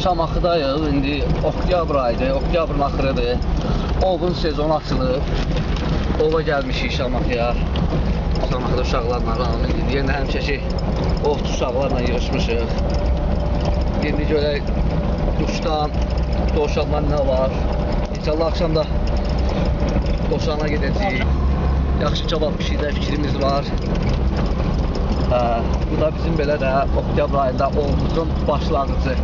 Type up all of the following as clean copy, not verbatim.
Şamaxıdayıq, indi oktyabr ayıdır, oktyabrın axırıdır. Ovun sezonu açılıb. Ova gəlmişik Şamaxıya. Şamaxıda uşaqlarla Ramin idi. Yenə həmişəki ovçu uşaqlarla yığışmışıq. İndi görək quşdan, dovşandan nə var. İnşallah axşam da dovşana gedəcəyik. Yaxşı kebab pişirdə fikrimiz var. Bu da bizim belə də oktyabr ayında ovumuzun başlanğıcı.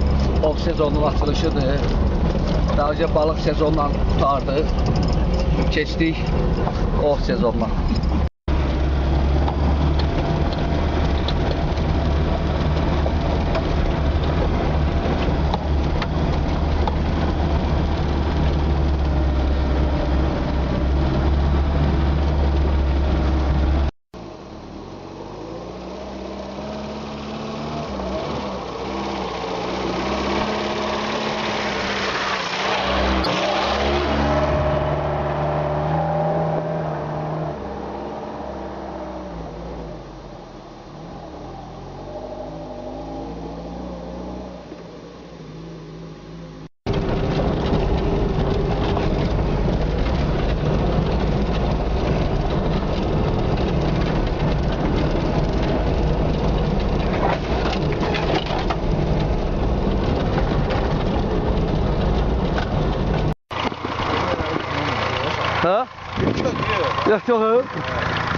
Ov sezonunun açılışıdır. Daha önce balıq sezonundan qurtardıq. Keçdik ov sezonuna. Ha? Yok yok.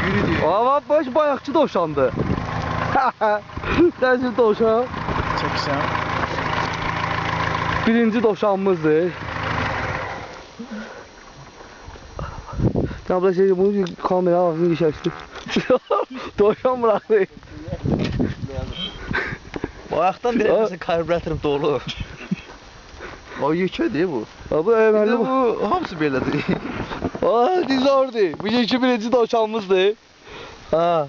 Yürü diyor. Ama baş bayakçı dovşandı. Dənizli dovşan. Çəksən. Birinci dovşanımızdır. Abla şey bunu kamera ağzını geçersin. Dovşan bıraktı. Bayaqdan deyəsən karbüratörüm dolu. O yekədir bu. Bu əməlli bu. Bu hamısı belədir. Aa dizordu. Bu iki birinci dovşanımızdır. Ha.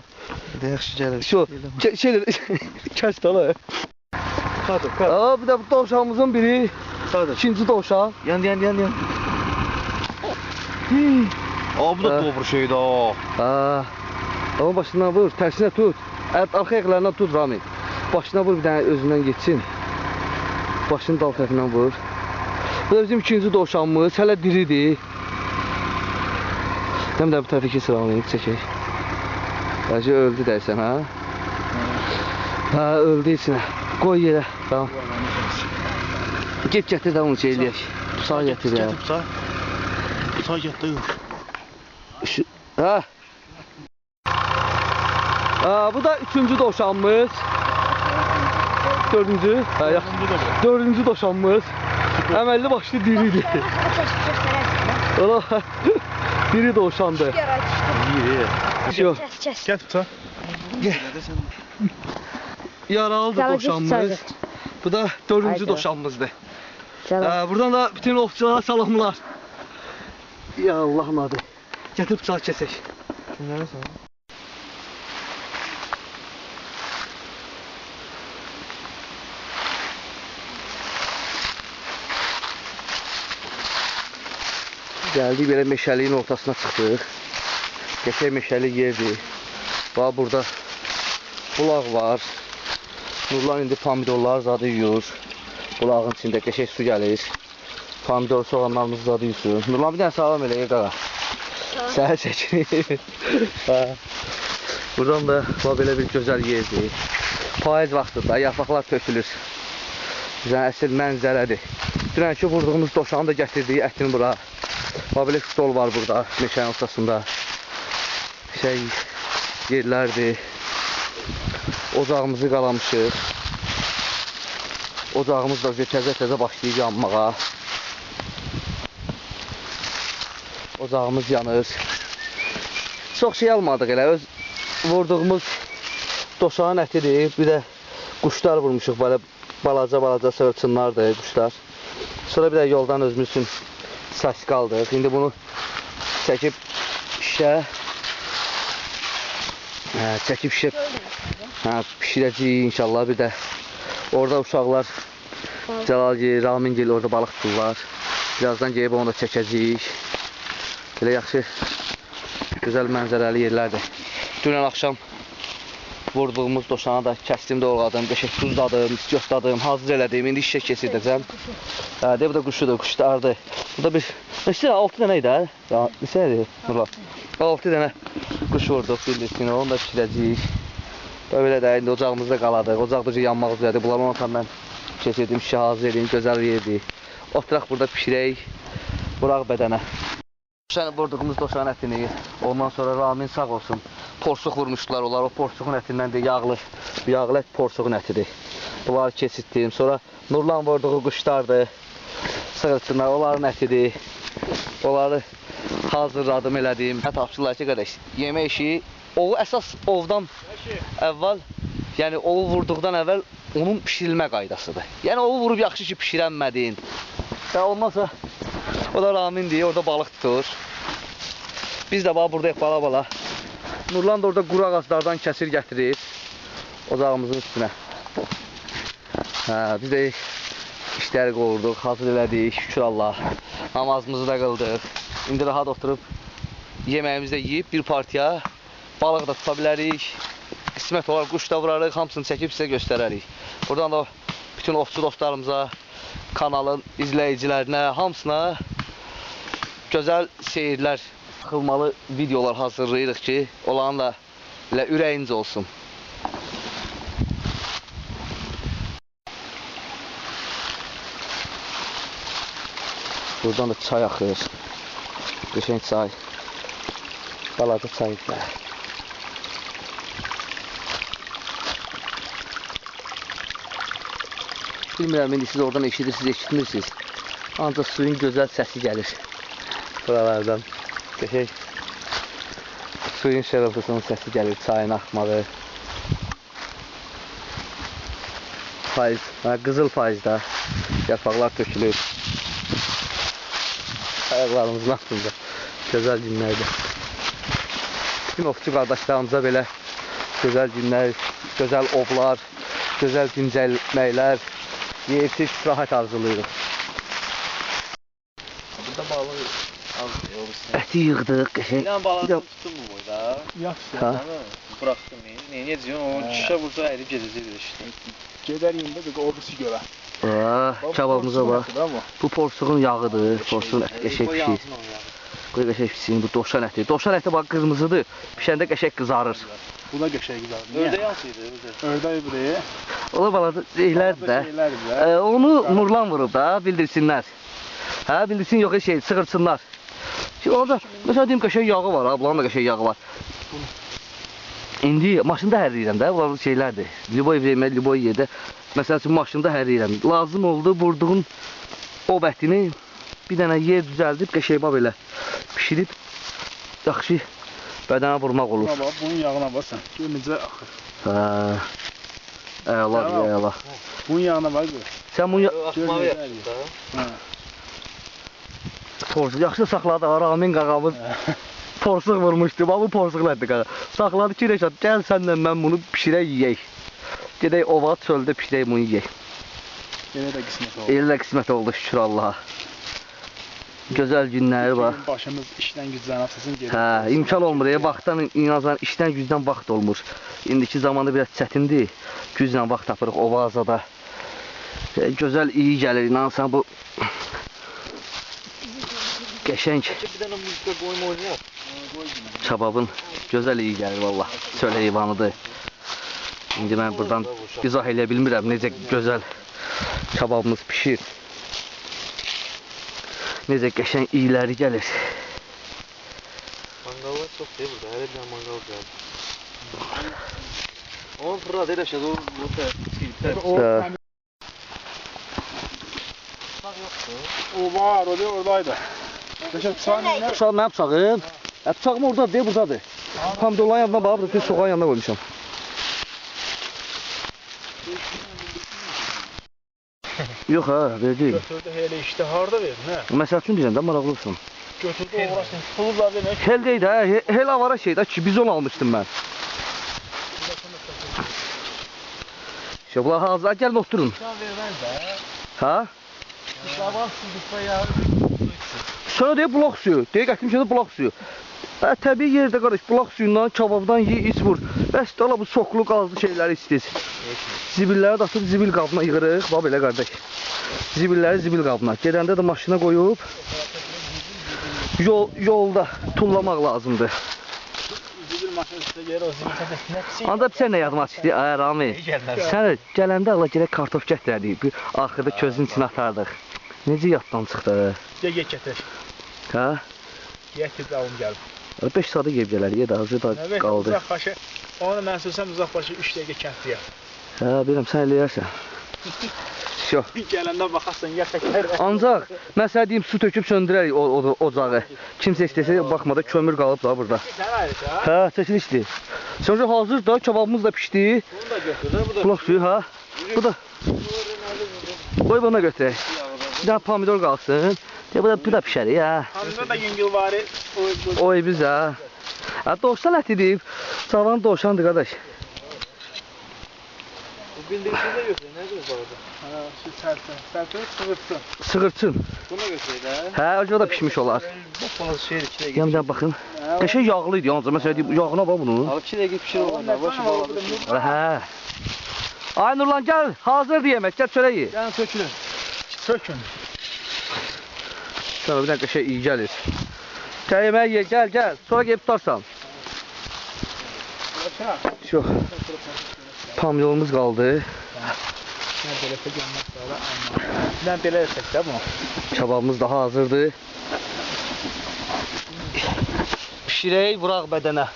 Yaxşı gəlir. Şu şeyler kes dala. Qadır. Aa bir de bu dovşanımızın biri. Qadır. İkinci dovşan. Yan. Aa bu da doğru şeydir ha. Ha. Ama başından vur, tersine tut. Arka ayaklarından tut Rami. Başına vur bir tane özünden geçsin. Başını dal tərəfindən vur. Bu da bizim ikinci dovşanımız. Hələ diridir. Hem de bu tərəfə keçir Rami, çəkək. Bence öldü dersen ha. Ha öldü içine. Koy yere. Tamam. Git getir de onu şeyleyek. Sağ getir ya. Sağ getir. Şu, ha. Bu da üçüncü dovşanımız. Dördüncü. Ha, dördüncü dovşanımız. Əməlli başlı diridir. Diri dovşandı. Yok. Gel tuta. Gel. Yaralı da dovşanımız. Bu da dördüncü dovşanımızdır. Buradan da bütün ovçulara salamlar. Ya Allah'ın adı. Getir bıçağı kesək. Kimlərə sən? Geldik böyle meşəliyin ortasına çıxdıq. Geçək meşəli yerdir. Bax burada bulaq var. Nurlan indi pomidorlar zadı yuyur. Bulağın içində geçək su gəlir. Pomidor soğanlarımız zadı yuyur. Nurlan bir dənə salam elə qaqa. Səhər çəkilir. Buradan da belə bir gözəl yerdir. Payız vaxtıdır, yapaqlar tökülür. Bizə əsl mənzərədir. Dünənki vurduğumuz dovşanı da gətirdiyi ətini bura. Belə stol var burada, meşənin ortasında. Yerlərdir. Ocağımızı qalamışıq. Ocağımız da təzə başlayıb yanmağa. Ocağımız yanır. Çox şey almadıq elə. Öz vurduğumuz dovşanın ətidir. Bir də quşlar vurmuşuq. Belə balaca sığırçınlardır quşlar. Sonra bir də yoldan özümüz üçün saç qaldıq. İndi bunu çəkib şişə pişirəcəyik inşallah. Bir də orada uşaqlar Cəlalgil, Ramingil orada balıq tuturlar. Birazdan gəlib onu da çəkəcəyik. Belə yaxşı, gözəl mənzərəli yerlərdir. Dünən axşam vurduğumuz doşana da kəsdim, doğradım, qəşəng duzladım, istiotladım, hazır elədim. İndi işə keçirdəcəm. De bu da quşudur, quşlardır. Bu da bir neçə 6 dənə idi, hə? Ya neçə idi? Nurlan. 6 dənə quş vurduq, bilirsin, onu da pişirəcəyik. Böyle də indi ocağımızda qaladıq. Ocaqda yanmaq üzrədir. Bunları ondan mən keçirdim, şişə hazır edeyim, gözəl yerdir. Oturaq burada pişirək, vuraq bədənə. Vurduğumuz doşanın ətini, ondan sonra Ramin sağ olsun, porsuq vurmuşdular onlar, o porsuğun ətindən də yağlı ət porsuğun ətidir. Bunları keçirtdim, sonra Nurlan vurduğu quşlardır, sığırçınlar, onların ətidir. Onları hazırladım, elədim. Tapşırlar ki, qardaş, yemək işi, ovu əsas ovdan əvvəl, yəni ovu vurduqdan əvvəl onun pişirilmə qaydasıdır. Yəni ovu vurub yaxşı ki, pişirənmədin. Və ondan sonra o da Ramindir, orada balıq tutur. Biz də buradayıq bala-bala. Nurlan da orada quru ağaclardan kəsir gətirir ocağımızın üstünə. Biz də işləri qoyurduq, hazır elədik, şükür Allah. Namazımızı da qıldıq. İndi rahat oturub yeməyimizi də yeyib bir partiya balıq da tuta bilərik. Qismət olar, quş da vurarıq, hamısını çəkib sizə göstərərik. Buradan da bütün ovçu dostlarımıza, kanalın izləyicilərinə, hamısına gözəl seyirlər, baxılmalı videolar hazırlayırıq ki, olan da ürəyiniz olsun. Buradan da çay axır. Qəşəng çay. Balaca çay. Bilmirəm, indi siz oradan eşidirsiniz, eşitmirsiniz. Ancaq suyun gözəl səsi gəlir. Buralardan. Qəşəng. Suyun şırıltısının səsi gəlir, çayın axmağı. Faiz, qızıl faizdə. Yarpaqlar tökülür. Ayaqlarımızın altında. Gözəl günlərdir. Bütün ovçu qardaşlarımıza belə gözəl günlər, gözəl ovlar, gözəl dincəlməklər, yersiz istirahət arzulayırıq. Burada balığı az olursun. Əti yığdıq, qəşəng. Bir dənə balığını tutdun mu boyda? Yaxşı. Bıraxdım. Necə? O şişə burada ərib gedəcək işte. Gedər indi də o birisi görə. Kababımıza bax. Bu porsuğun yağıdır. Porsuğun əti qəşəng pişir. Qoy qəşəng pişsin. Bu doşan əti. Doşan əti bax qırmızıdır. Pişəndə qəşəng qızarır. Bu da qəşəng qızarır. Ördək hansıydı? Ördək buraya. Ola balaca şeylərdir də. Onu Nurlan vurub da, bildirsinlər. Hə, bildirsin yox şey, sığırçınlar. Şimdi orada mesela deyim qəşəng yağı var, bunların da qəşəng yağı var. İndi maşında hərləyirəm də, bunlar şeylərdir. Liboy vermə, liboy yerdə. Məsəl üçün maşında hərləyirəm. Lazım oldu vurduğun o ətini bir dənə yer düzəldib qəşəng belə pişirib yaxşı bədənə vurmaq olur. Buna bax, bunun yağına bax sən. Gör necə axır. Əla. Bunun yağına bax gör. Sən bunu Axmağı yaxşı da. porsuq yaxşı saxladı. Ramin qağamız porsuq vurmuşdu. Bax bu porsuqlardı qağa. Saxladı ki, Rəşad, gəl sənlə mən bunu pişirək yeyək. Gedək ova çöldə pişirək bunu yeyək. Elə də qismət oldu. Elə də qismət oldu, şükür Allaha. Gözəl günləri var. Başımız işdən gücdən asasın gedir. Hə, imkan olmur. Vaxtdan inansan işdən gücdən vaxt olmur. İndiki zamanda biraz çətindir. Güclə vaxt tapırıq ova azada. Gözəl iyi gəlir. İnansan bu qəşəng. Bir dənə muzda qoyma oynayaq. Kababın gözəl iyi gəlir valla. Çöl heyvanıdır. İndi mən buradan izah eləyə bilmirəm necə gözəl kababımız pişir. Necə qəşəng iyiləri gəlir. Mangallar çox deyil burada. Hər bir mangal gəldi. Onun fırladı elə şey. O var, oradaydı. Bıçaq mənim bıçağım. Bıçağım oradadır, deyə buradadır. Pomidorların yanına bax, burada soğan yanına qoymuşam. Yox ha, verdik. Götürdü elə işte harda verdin hə? Məsəl üçün deyirəm də, maraqlı olsun. Götürdü uğraşdın, pullar demək. Hel deyil də, hel avara şeydə ki, bizon almışdım mən. İşte bunlar hazır, gəlin oturun. Can verməz də. Ha? Sabah sucukda yağı. Sonra deyir bulaq suyu. Deyir gətirmişəm də bulaq suyu. Təbii yerdə qardaş, bulaq suyundan, kababdan ye, iç vur. Bəs də bu soklu qazlı şeyləri istəyir. Zibilləri də atıb zibil qabına yığırıq. Bax belə qardaş. Zibilləri zibil qabına. Gedəndə də maşına qoyub yolda tullamaq lazımdır. Zibil maşının üstə gəlir o zibil tədəsinə. Anda sən nə yazmaq istəyir? Ay Rami. Sən gələndə Allah gələk kartof gətirərdik. Bir axırda közün içinə atardıq. Necə yaddan çıxdı? Ye gətir. Hə? Gətir alım gəlib. 5 saata yeyib gələr, yer azı da qaldı. Uzaqbaşı, onu mən söylesəm uzaqbaşı 3 dəqiqə kəndliyə. Hə, bilirəm, sən eləyərsən. Yox. Gələndə baxarsan, ya təkər. Ancaq, mən sənə deyim, su töküb söndürərik ocağı. Kimsə istəsə, baxmada kömür qalıb da burada. Sən ayrıca? Hə, çəkilişdir. Sonra hazır da, kebabımız da pişdi. Bunu da götür, bu da. Bulaq suyu, hə? Bu da. Qoy buna götürək. Bir dənə pomidor qalsın. Bu da pişərik, hə. Pomidor da yüngül varı. Oy biz, hə. Dovşan ətidir. Cavan dovşandır, qardaş. Bildiğinizde götürün, ne diyoruz orada? Ha, şu sərtən, sığırtsın. Sığırtsın. Bunu götürək də. Hə, o da pişmiş olar. Bax, balaca şeydir, 2 dəqiqə. Yəmdən baxın. Qəşəng yağlı idi, ancaq mən deyim, yağına bax bunu. Abi 2 dəqiqə pişir olanlar, başı baladır. Hə. Ay Nurlan, gəl, hazırdır yemək, gəl çörək ye. Yəni tökülün. Tökün. Sonra bir dənə qəşəng iyi gəlir. Gəl yemək ye, gəl. Sonra gəlib tutarsan. Yox. Pomidorumuz qaldı. Mən belə gəlmək sonra amma. Mən belə etsək də bunu. Kebabımız da hazırdır. Pişirək, vuraq bədənə.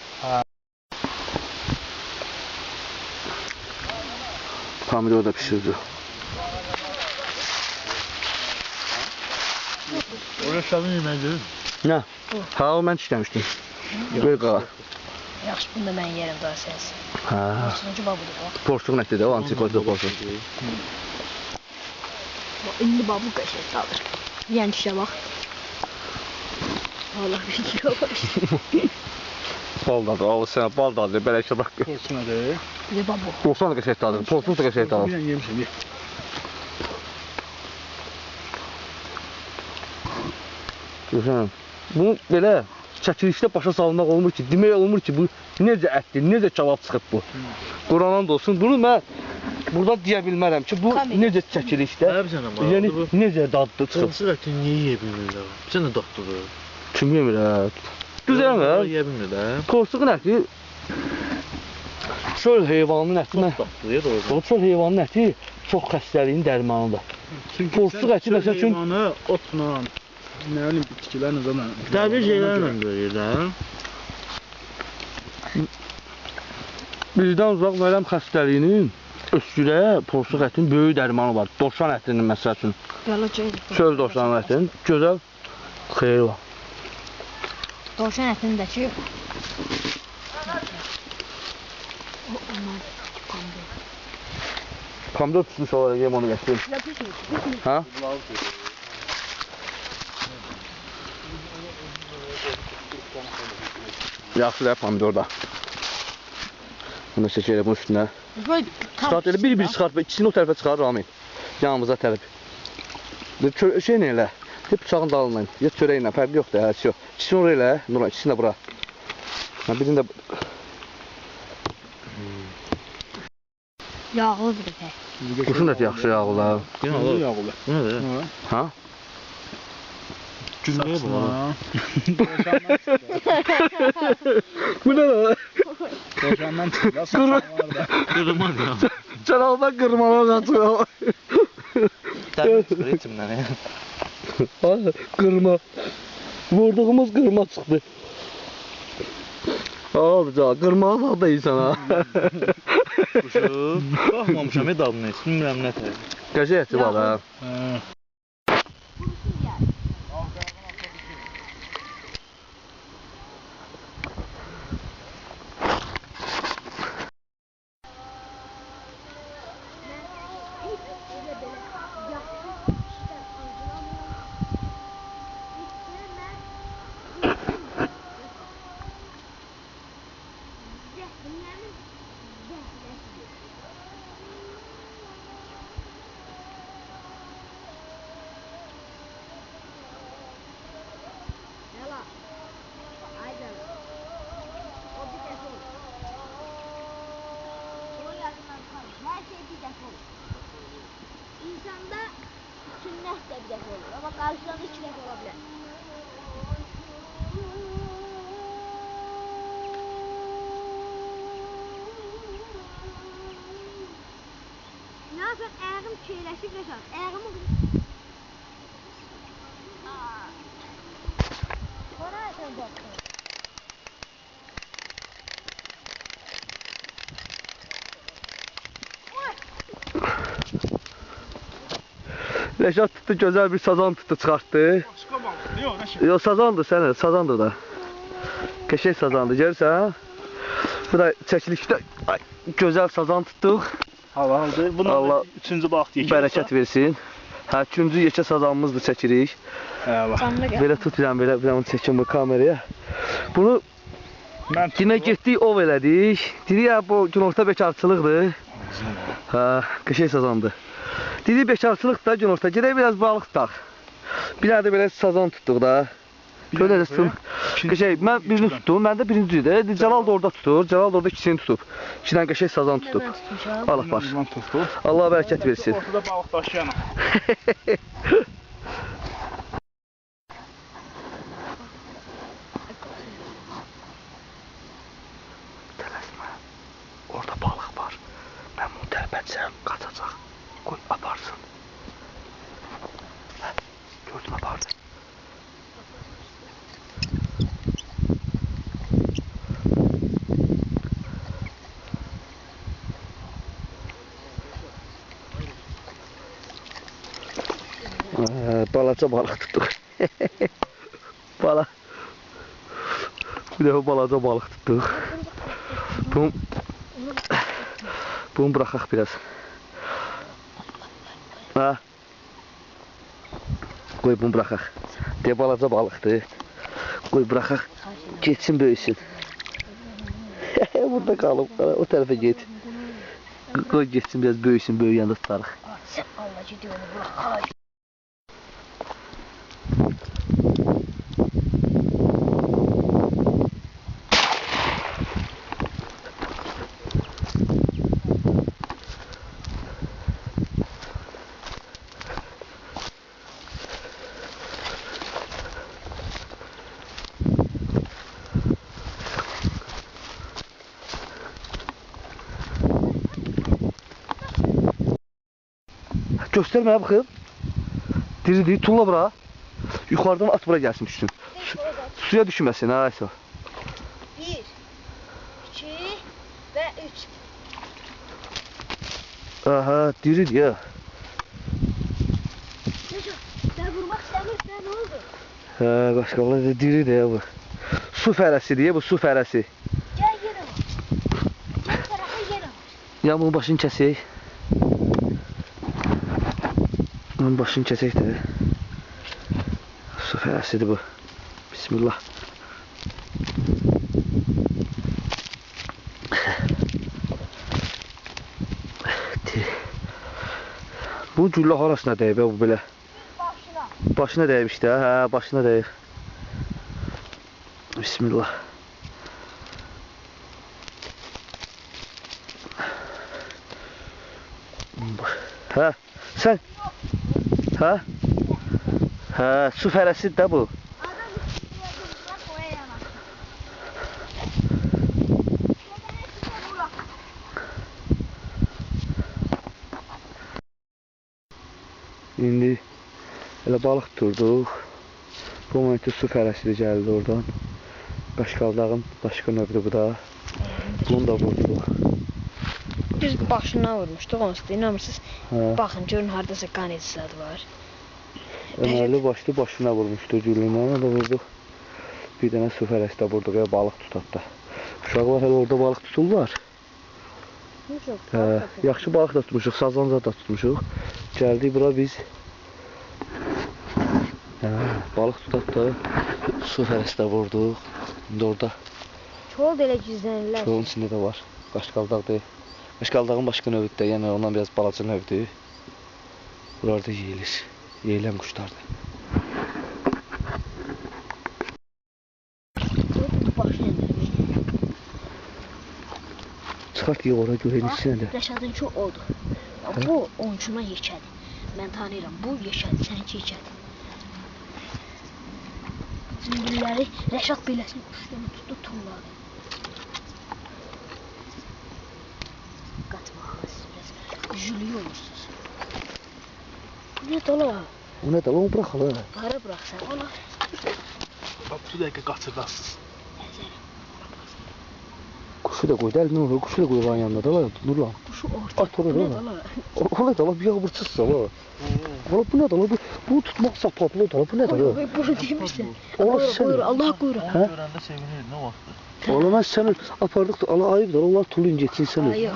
Pomidor da pişirdi. Oraya şabın yeməkdir. Nə? Ha, o mən işləmişdim. Qoy qağa. Yaxşı, bunu da mən yerim daha səs. Hə. Sonuncu babudur bax. Porsuq nədir də, o antikorda porsuq. İndi babu qəşəng alır. Yəni işə bax. Allah bir bax. Bal dadı, al sənə bal dadı, belə işə bax. Porsun adı. Bir də babu. Porsuq da qəşəng dadı, porsuq da qəşəng dadı. Bir dənə yemişəm, ye. Görürsən, bunu belə çəkilişdə başa salmaq olmur ki, demək olmur ki, bu necə ətdir, necə kebab çıxıb bu. Quranan da olsun, bunu mən burada deyə bilmərəm ki, bu necə çəkilişdə, yəni necə dadlı çıxıb. Porsun əti niyə yeyə bilmirlər? Bir dənə dadlıdır. Kim yemir, hə? Güzel mi? Yeyə bilmirlər. Porsuğun əti çöl heyvanının əti. Çox dadlıdır, doğru. O çöl heyvanının əti çox xəstəliyin dərmanıdır. Porsuq əti məsəl üçün heyvanı otla, nə bilim bitkilərlə zaten. Təbii şeylərlə böyüyürlər. bizdən uzaq verəm xəstəliyinin öskürə porsuq ətin böyük dərmanı var. Dovşan ətinin məsəl üçün. Çöl dovşan ətinin gözəl xeyri var. Dovşan ətindəki Pomidor pişmiş olaraq yem onu gətirim. Hə? Yaxşıdır pomidor da. Bunu çəkək bunun üstünə. Çıxart elə bir çıxart və ikisini o tərəfə çıxar Rami. Yanımıza tərəf. Şey nə elə? Hep bıçağın dalından. Ya çörəklə fərqi yoxdur, hər şey yox. İkisini oraya elə, Nurlan, ikisini də bura. Birini də yağlıdır bir də. quşun əti yaxşı yağlı. Yağlı. Bu nədir? Ha? Günləyə bu. Bu nə lan? Dovşandan çıxdı, saçlar var da. Qırmaz ya. Canaldan qırmalar qaçıyor. Təbii çıxır içimdən ya. Qırma. Vurduğumuz qırma çıxdı. Abica, qırmağı da insan ha. Quşu, baxmamışam dadına heç, bilmirəm nə tər. Qəşəng əti var ha. Bazen ayağım şeyleşip yaşar. Ayağımı... Oraya sen baktın. Rəşad tutdu, gözəl bir sazan tutdu, çıxartdı. Başqa balıqdır, yox, Rəşad. Yox, sazandır sənə, sazandır da. Qəşəng sazandır, görürsən? Bu da çəkilişdə gözəl sazan tutduq. Halaldır. Bunlar Allah üçüncü balıq deyək. Bərəkət versin. Hə, üçüncü yekə sazanımızdır, çəkirik. Canlı gel. Belə tut belə onu çəkim bu kameraya. Bunu yine getdik, ov elədik. Dedik ya bu günorta bekarçılıqdır. Hə, qəşəng sazandır. Dedik bekarçılıq da günorta gedək biraz balıq tutaq. Bir dənə də belə sazan tutduq da. Şöyle de tutun. Qəşəng, mən birini tutdum, mən də birincidir. Cəlal da orada tutur, Cəlal da orada ikisini tutub. İki dənə qəşəng sazan tutub. Allah var. Allah bərəkət versin. Ortada balıq daşıyan. Orada balıq var. Mən bunu tərpətsəm, qaçacaq. Qoy, aparsın. Gördüm, apardı. Balaca balıq tutduq. Bir dəfə balaca balıq tutduq. Bunu bıraxaq biraz. Ha. Qoy bunu bıraxaq. Deyə balaca balıqdır. Qoy bıraxaq. Geçsin, böyüsün. Burada qalıb, o tərəfə get. Qoy geçsin, biraz böyüsün, böyüyəndə tutarıq. Sen Allah gidiyor onu bırak. Göstermeye bakın. Diri tulla bura. Yukarıdan at bura gelsin düşsün. Suya düşmesin ha Aysa. 1, 2 ve 3. Aha, diri ya. Sen vurmak istemiyorsan ne oldu? Ha, başkaları da diri de ya bu. Su fərəsi diye bu, su fərəsi. Gel yere bak. Gel tarafa yere bak. Ya bunun başını kesək. Bunun başını kesək də. Su fərəsidir bu. Bismillah. Bu güllə harasına dəyib ya bu belə? Başına. Başına dəyib işte, hə, başına dəyib. Bismillah. Hə, sən? Hə? Hə, su fərəsidir də bu. Adam üstüne bırak o yana. İndi elə balıq tuturduq. Bu momentdə su fərəsi gəldi oradan. Qaşqaldağın başqa növdür bu da. Bunu da vurduq. Biz başına vurmuştuk onsuz da inanmırsınız. Bakın görün haradasa qan izləri var. Ömərli başlı başına vurmuşdu gülündən, da vurduq. Bir dənə su fərəsi də vurduq ya balıq tutat da. Uşaqlar hələ orada balıq tuturlar. Yaxşı balıq da tutmuşuq, sazanca da tutmuşuq. Gəldik bura biz. Balıq tutat da su fərəsi də vurduq. İndi orada. Çol da elə gizlənirlər. Çolun içində də var. Qaşqaldaqdır. Qaşqaldağın başqa növüdür də, yəni ondan biraz balaca növdür. Buralarda yeyilir. Yeyilən quşlardır. Çıxart yiyə ora görək neçə nədir. Rəşadınki odur. Bu oncuna yekədir. Mən tanıyıram. Bu yekədir, səninki yekədir. Zümbülləri Rəşad beləsini quşlarını tutdu, tulladı. Qatma ağız biraz. Jülüyor olursunuz. Ne dala? O ne dala, onu bırak hala. Hara bıraksan ola. Bax bu dəqiqə qaçırdasınız. Kuşu da koydu, elinden olur. Kuşu da koydu lan yanına dala. Dur lan. Kuşu orta. At oraya Ne dala. dala? O ne dala, bir yağmurçuz dala. Valla bu ne dala, bu tutmak sapaplı dala, bu ne dala? Bunu demişsin. Allah sen. Allah buyur. Görəndə sevinir, nə vaxtdır? Valla ben seni apardık da, Allah ayıp dala, Allah tulu incetsin seni. Yok.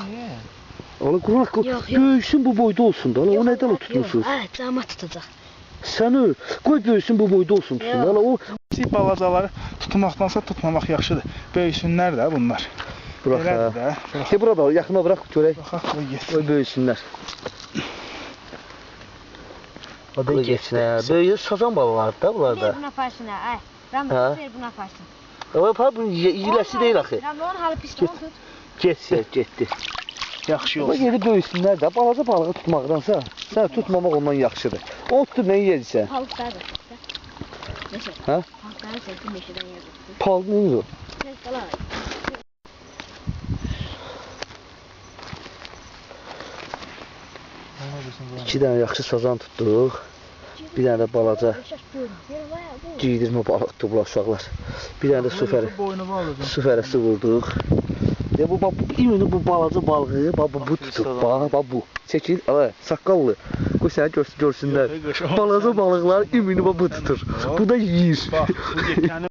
Allah kurak, Yok, yok. büyüsün bu boyda olsun dala, o ne dala tutmuşsunuz? Evet, cama tutacak. Seni, koy büyüsün bu boyda olsun tutsun Yok. dala, o... Kiçik balacaları tutmaqdansa tutmamaq yaxşıdır. Böyüsünlər də bunlar. Bırak Elədir ha. də. Bırax. De burada, yakına bırak görək. Baxaq qoy getsin. Koy büyüsünler. O da geçsin ha. Böyüyü sazan balalardı da bunlarda. Ver buna faşına, ay. Ha? Ramazan ver buna faşına. Ama pa bu iyiləsi değil axı. Ramazan halı piston tut. Getdi. Yaxşı Ama olsun. geri böyüsünlər də, balaca balığı tutmaqdansa, sən tutmamaq ondan yaxşıdır. O tutub nə yeyirsən? Balıklar da. Neyse. Ha? Balıkları sevdim meşeden yazdım. Pahalı neyiniz o? Ne dala? İki dənə yaxşı sazan tutduq. Bir dənə də balaca giydirmə balıq tutublar uşaqlar. Bir dənə də Boynu bağlıdır. su fərəsi vurduq. Ya bu ümumi bu balaca balığı, bu tutub, bax bu. Çəkil, ala, saqqallı. Qoy səni görsünlər. Balaca balıqlar ümumi bu tutur. Bu da yeyir. Bax, bu yekəni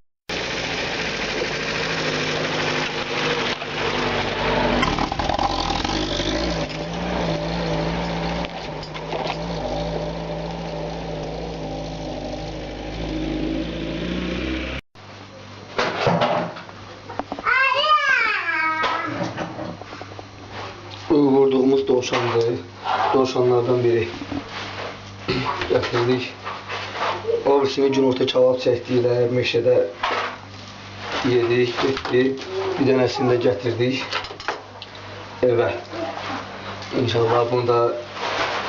Vurduğumuz dovşandır. Dovşanlardan biri. Gətirdik. Abisini günorta kebab çəkdiklər, meşədə yedik, getdik. Bir dənəsini də gətirdik evə. İnşallah bunu da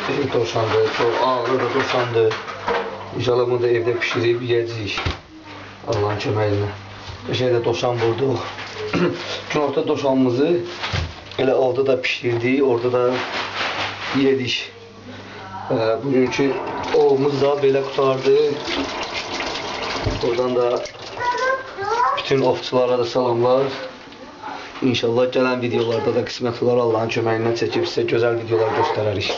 bir dovşandır, çox ağır da dovşandır. İnşallah bunu da evdə pişirib yeyəcəyik. Allah'ın köməyinə. Meşədə dovşan vurduq. Günorta dovşanımızı elə orada da pişirdik, orada da yedik. Bugünkü ovumuz da belə qutardı. Oradan da bütün ovçulara da salamlar. İnşallah gələn videolarda da qismət olar Allah'ın köməyindən çəkib sizə gözəl videolar göstərərik.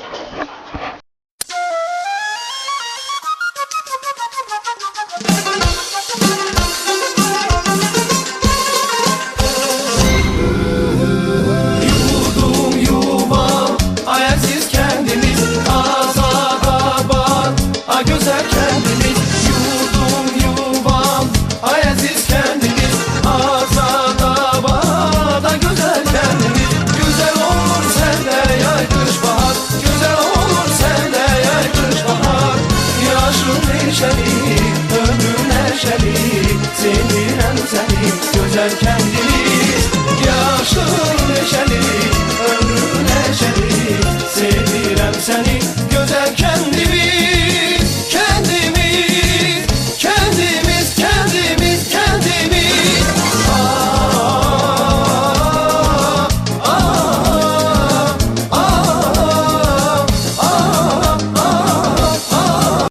Ömrün neşeli, sevirəm səni, gözəl